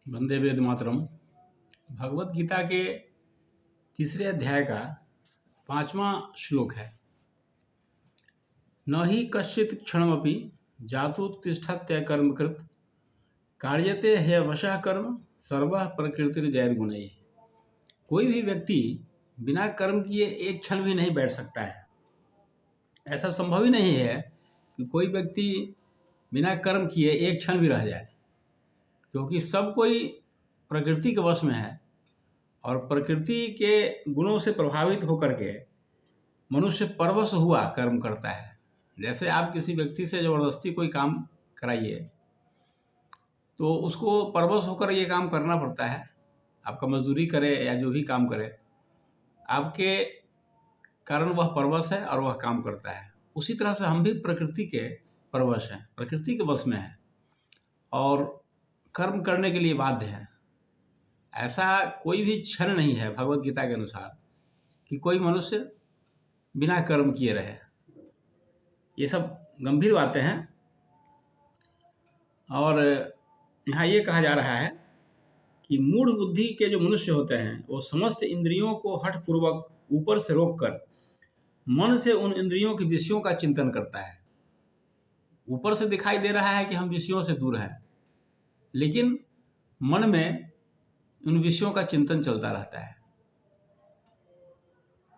वंदे वेद मातरम। भगवत गीता के तीसरे अध्याय का 5वां श्लोक है। न ही कश्चित् क्षणमपि जातुत्तिष्ठत्य कर्मकृत् कार्यते ह्यवशः कर्म सर्वः प्रकृतिर्जयगुणैः। कोई भी व्यक्ति बिना कर्म किए एक क्षण भी नहीं बैठ सकता है। ऐसा संभव ही नहीं है कि कोई व्यक्ति बिना कर्म किए एक क्षण भी रह जाए, क्योंकि सब कोई प्रकृति के वश में है और प्रकृति के गुणों से प्रभावित होकर के मनुष्य परवश हुआ कर्म करता है। जैसे आप किसी व्यक्ति से ज़बरदस्ती कोई काम कराइए तो उसको परवश होकर ये काम करना पड़ता है। आपका मजदूरी करे या जो भी काम करे, आपके कारण वह परवश है और वह काम करता है। उसी तरह से हम भी प्रकृति के परवश हैं, प्रकृति के वश में हैं और कर्म करने के लिए बाध्य हैं। ऐसा कोई भी क्षण नहीं है भगवत गीता के अनुसार कि कोई मनुष्य बिना कर्म किए रहे। ये सब गंभीर बातें हैं और यहाँ ये कहा जा रहा है कि मूढ़ बुद्धि के जो मनुष्य होते हैं वो समस्त इंद्रियों को हठपूर्वक ऊपर से रोककर मन से उन इंद्रियों के विषयों का चिंतन करता है। ऊपर से दिखाई दे रहा है कि हम विषयों से दूर हैं, लेकिन मन में उन विषयों का चिंतन चलता रहता है।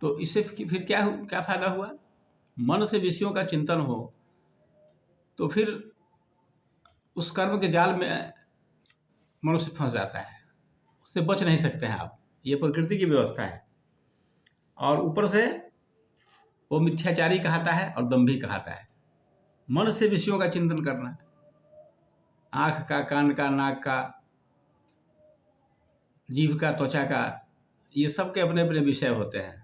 तो इससे फिर क्या फायदा हुआ? मन से विषयों का चिंतन हो तो फिर उस कर्म के जाल में मनुष्य फंस जाता है, उससे बच नहीं सकते हैं आप। ये प्रकृति की व्यवस्था है। और ऊपर से वो मिथ्याचारी कहता है और दंभी कहता है। मन से विषयों का चिंतन करना, आँख का, कान का, नाक का, जीभ का, त्वचा का, ये सब के अपने अपने विषय होते हैं।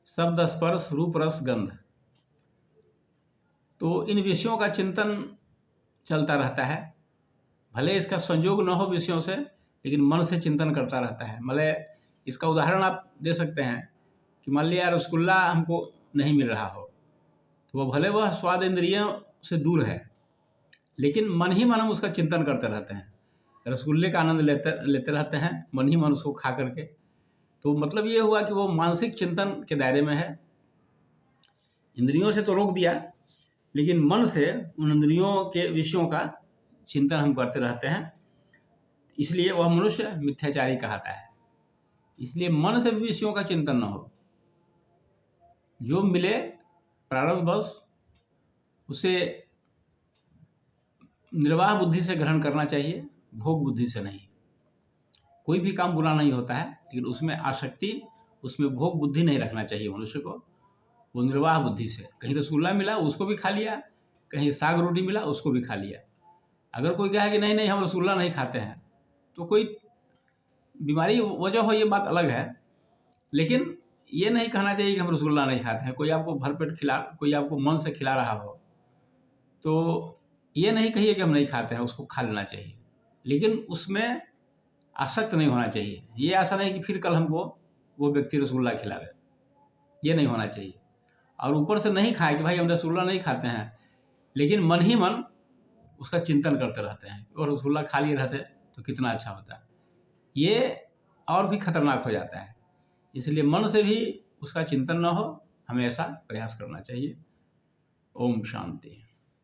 शब्द, स्पर्श, रूप, रस, गंध। तो इन विषयों का चिंतन चलता रहता है। भले इसका संयोग न हो विषयों से, लेकिन मन से चिंतन करता रहता है। भले इसका उदाहरण आप दे सकते हैं कि मान लिया रसगुल्ला हमको नहीं मिल रहा हो, तो वह भले वह स्वाद इंद्रियों से दूर है, लेकिन मन ही मन हम उसका चिंतन करते रहते हैं। रसगुल्ले का आनंद लेते रहते हैं मन ही मन उसको खा करके। तो मतलब ये हुआ कि वो मानसिक चिंतन के दायरे में है। इंद्रियों से तो रोक दिया, लेकिन मन से उन इंद्रियों के विषयों का चिंतन हम करते रहते हैं। इसलिए वह मनुष्य मिथ्याचारी कहता है। इसलिए मन से भी विषयों का चिंतन न हो। जो मिले प्रारब्धवश उसे निर्वाह बुद्धि से ग्रहण करना चाहिए, भोग बुद्धि से नहीं। कोई भी काम बुरा नहीं होता है, लेकिन उसमें आसक्ति, उसमें भोग बुद्धि नहीं रखना चाहिए मनुष्य को। वो निर्वाह बुद्धि से, कहीं रसगुल्ला मिला उसको भी खा लिया, कहीं साग रोटी मिला उसको भी खा लिया। अगर कोई कहे कि नहीं नहीं हम रसगुल्ला नहीं खाते हैं, तो कोई बीमारी वजह हो, ये बात अलग है। लेकिन ये नहीं कहना चाहिए कि हम रसगुल्ला नहीं खाते हैं। कोई आपको भरपेट कोई आपको मन से खिला रहा हो तो ये नहीं कहिए कि हम नहीं खाते हैं, उसको खा लेना चाहिए, लेकिन उसमें आसक्त नहीं होना चाहिए। ये ऐसा नहीं कि फिर कल हमको वो व्यक्ति रसगुल्ला खिलावे, ये नहीं होना चाहिए। और ऊपर से नहीं खाए कि भाई हम रसगुल्ला नहीं खाते हैं, लेकिन मन ही मन उसका चिंतन करते रहते हैं और रसगुल्ला खा लिए रहते तो कितना अच्छा होता। ये और भी खतरनाक हो जाता है। इसलिए मन से भी उसका चिंतन न हो, हमें ऐसा प्रयास करना चाहिए। ओम शांति।